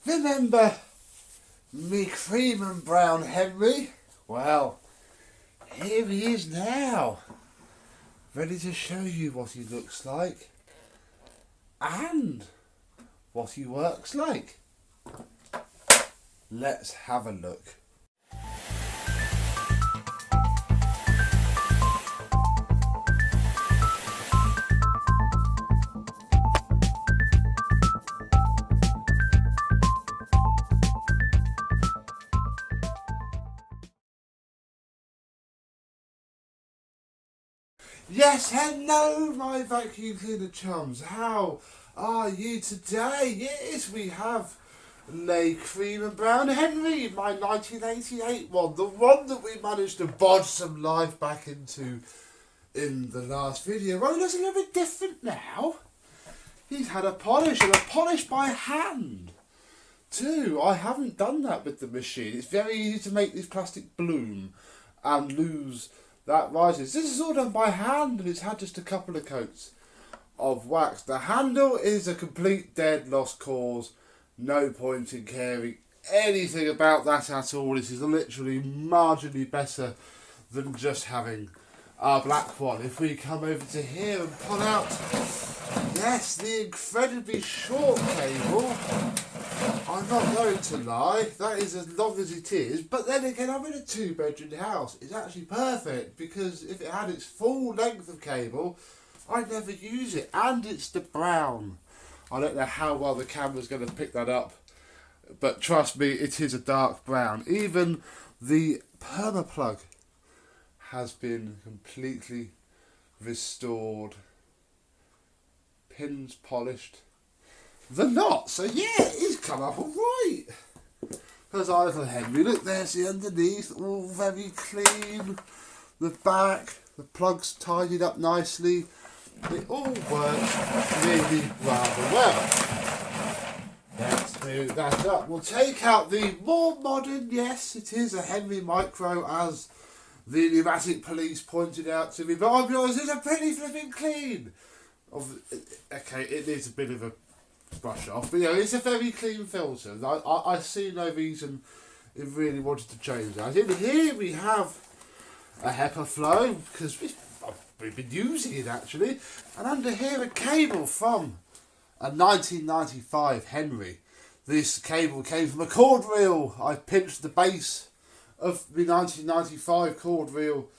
Remember me cream and brown Henry? Well, here he is now, ready to show you what he looks like and what he works like. Let's have a look. Yes, hello my vacuum cleaner chums, how are you today? Yes, we have Le Cream and Brown Henry, my 1988 one, the one that we managed to bodge some life back into in the last video. Well, it looks a little bit different now. He's had a polish, and a polish by hand too. I haven't done that with the machine. It's very easy to make this plastic bloom and lose that rises. This is all done by hand, and it's had just a couple of coats of wax. The handle is a complete dead lost cause. No point in caring anything about that at all. This is literally marginally better than just having our black one. If we come over to here and pull out, yes, the incredibly short cable, I'm not going to lie, that is as long as it is, but then again, I'm in a 2-bedroom house. It's actually perfect, because if it had its full length of cable, I'd never use it, and it's the brown. I don't know how well the camera's going to pick that up, but trust me, it is a dark brown. Even the perma-plug has been completely restored. Pins polished. The knot, so yeah, he's come up alright. There's our little Henry. Look, there's the underneath, all very clean. The back, the plug's tidied up nicely. It all works really rather well. Let's move that up. We'll take out the more modern, yes, it is a Henry Micro, as the Numatic police pointed out to me, but I'll be honest, it's a pretty flipping clean. Okay, it needs a bit of a brush off, but yeah, it's a very clean filter. I see no reason it really wanted to change that. In here we have a HEPA flow, because we've been using it actually, and under here a cable from a 1995 Henry. This cable came from a cord reel. I pinched the base of the 1995 cord reel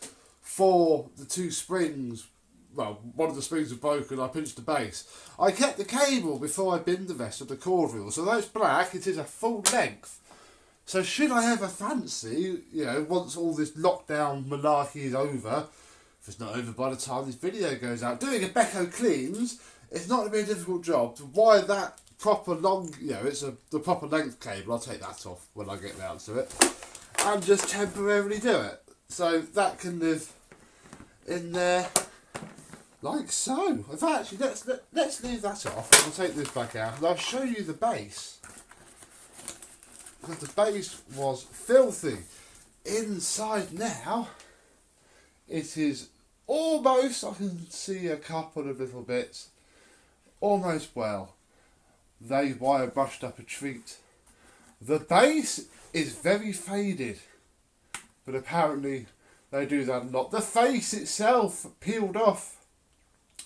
for the two springs. Well, one of the springs was broken, I pinched the base. I kept the cable before I binned the rest of the cord reel. So though it's black, it is a full length. So should I ever fancy, you know, once all this lockdown malarkey is over, if it's not over by the time this video goes out, doing a Beko cleans, it's not going to be a difficult job to wire that proper long, you know, it's the proper length cable. I'll take that off when I get round to it. And just temporarily do it. So that can live in there. Like so. In fact, actually, let's leave that off. And we'll take this back out, and I'll show you the base. Because the base was filthy. Inside now, it is almost, I can see a couple of little bits, almost well. They wire brushed up a treat. The base is very faded, but apparently they do that a lot. The face itself peeled off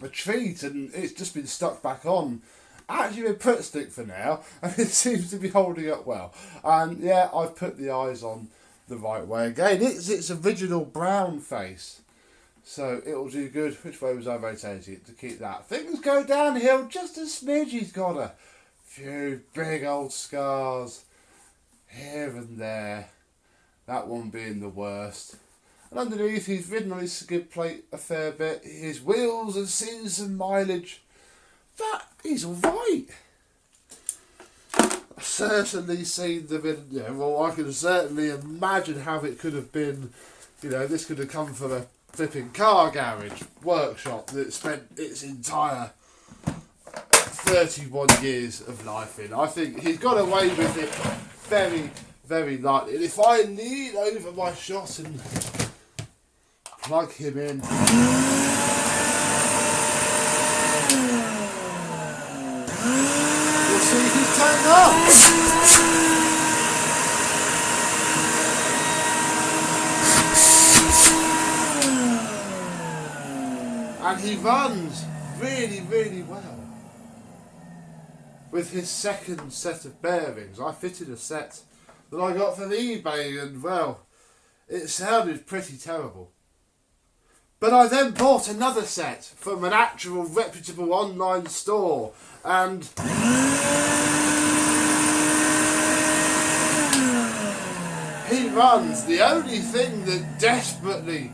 a treat, and it's just been stuck back on. Actually been put stick for now, and it seems to be holding up well. And yeah, I've put the eyes on the right way again. It's its original brown face, so it'll do good. Which way was I rotating it to keep that? Things go downhill just a smidge. He's got a few big old scars here and there, that one being the worst. And underneath, he's ridden on his skid plate a fair bit. His wheels have seen some mileage. But he's alright. I've certainly seen them in, you know, well, I can certainly imagine how it could have been. You know, this could have come from a flipping car garage workshop that spent its entire 31 years of life in. I think he's got away with it very, very lightly. And if I lean over my shot and plug him in, you'll see he's turned up. And he runs really, really well. With his second set of bearings, I fitted a set that I got from eBay, and well, it sounded pretty terrible. But I then bought another set from an actual reputable online store, and he runs. The only thing that desperately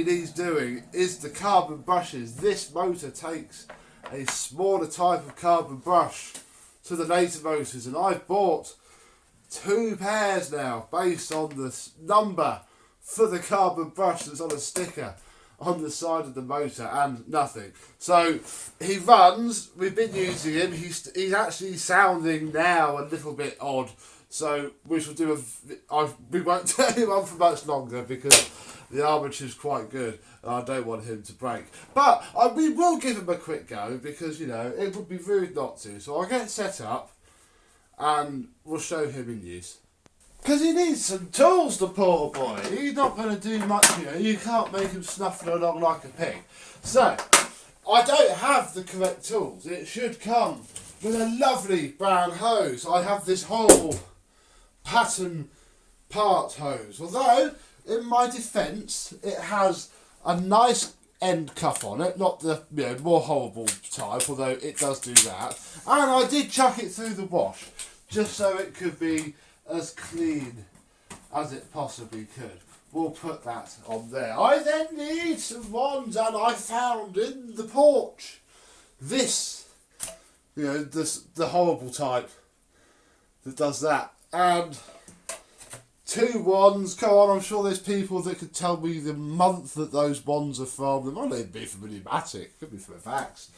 needs doing is the carbon brushes. This motor takes a smaller type of carbon brush to the later motors, and I've bought 2 pairs now based on the number for the carbon brush that's on a sticker on the side of the motor, and nothing. So he runs. We've been using him. He's actually sounding now a little bit odd. So we shall do we won't turn him on for much longer because the armature's quite good and I don't want him to break. But we will give him a quick go because, you know, it would be rude not to. So I'll get set up and we'll show him in use. Because he needs some tools, the poor boy. He's not going to do much, you know. You can't make him snuffle along like a pig. So, I don't have the correct tools. It should come with a lovely brown hose. I have this horrible pattern part hose. Although, in my defence, it has a nice end cuff on it. Not the more horrible type, although it does do that. And I did chuck it through the wash, just so it could be as clean as it possibly could. We'll put that on there. I then need some wands, and I found in the porch this, the horrible type that does that, and 2 wands. Come on, I'm sure there's people that could tell me the month that those wands are from. They might be from a Numatic, could be from a Vax.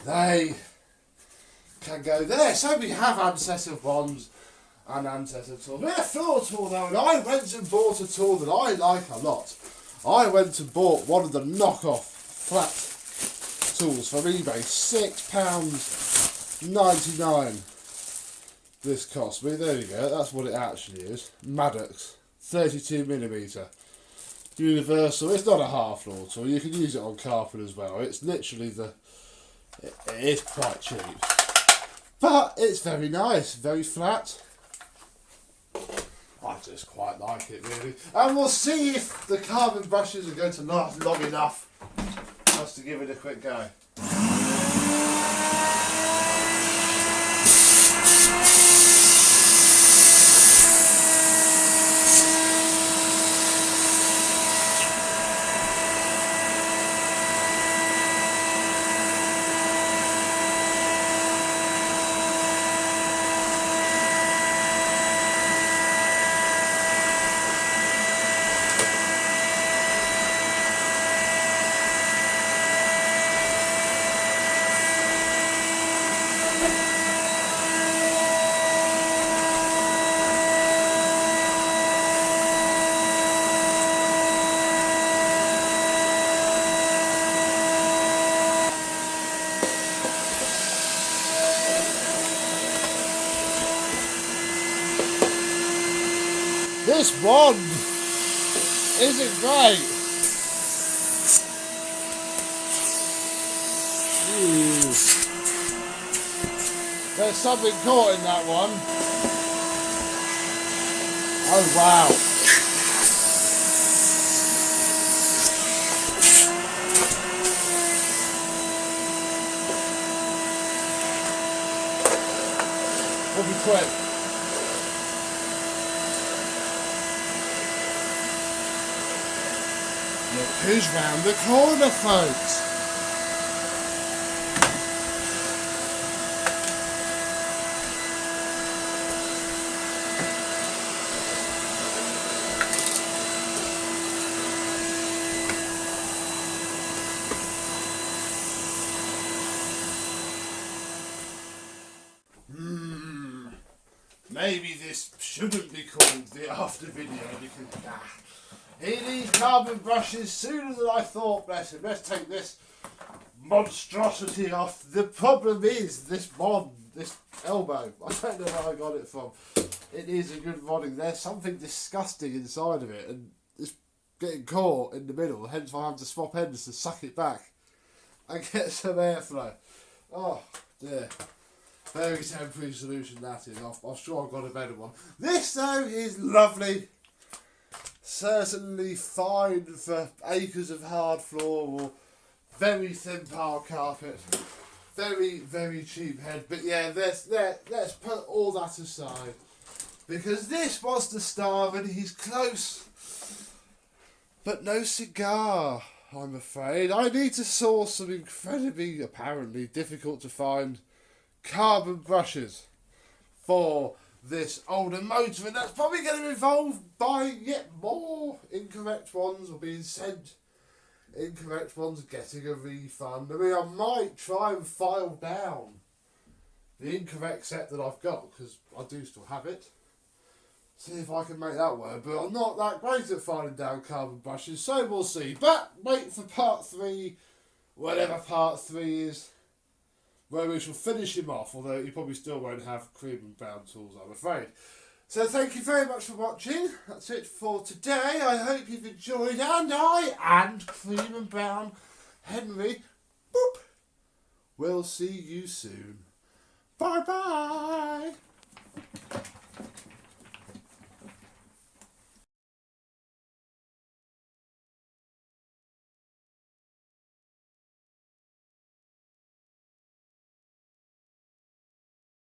They can go there. So we have ancestor wands and ancestor tools. We're a floor tool though, and I went and bought a tool that I like a lot. I went and bought one of the knockoff flat tools from eBay. £6.99 this cost me. There you go, that's what it actually is. Maddox 32mm universal. It's not a half floor tool, you can use it on carpet as well. It's literally it is quite cheap, but it's very nice, very flat. I just quite like it really. And we'll see if the carbon brushes are going to last long enough just to give it a quick go. This wand isn't great. Ooh. There's something caught in that one. Oh wow. We'll be quick. Look who's round the corner, folks. Maybe this shouldn't be called the after video because he needs carbon brushes sooner than I thought. Bless him. Let's take this monstrosity off. The problem is this mod, this elbow. I don't know where I got it from. It is a good modding. There's something disgusting inside of it, and getting caught in the middle, hence why I have to swap ends to suck it back and get some airflow. Oh dear. Very temporary solution that is. I'm sure I've got a better one. This though is lovely. Certainly fine for acres of hard floor or very thin pile carpet. Very, very cheap head. But yeah, let's put all that aside. Because this was the star and he's close. But no cigar, I'm afraid. I need to source some incredibly, apparently, difficult to find carbon brushes for this older motor, and that's probably going to involve buying yet more incorrect ones or being sent incorrect ones, getting a refund. I mean, I might try and file down the incorrect set that I've got, because I do still have it. See if I can make that work, but I'm not that great at filing down carbon brushes, so we'll see. But wait for part 3, whatever part 3 is, where we shall finish him off, although you probably still won't have cream and brown tools, I'm afraid. So thank you very much for watching. That's it for today. I hope you've enjoyed, and I and Cream and Brown Henry, boop, we'll see you soon. Bye bye.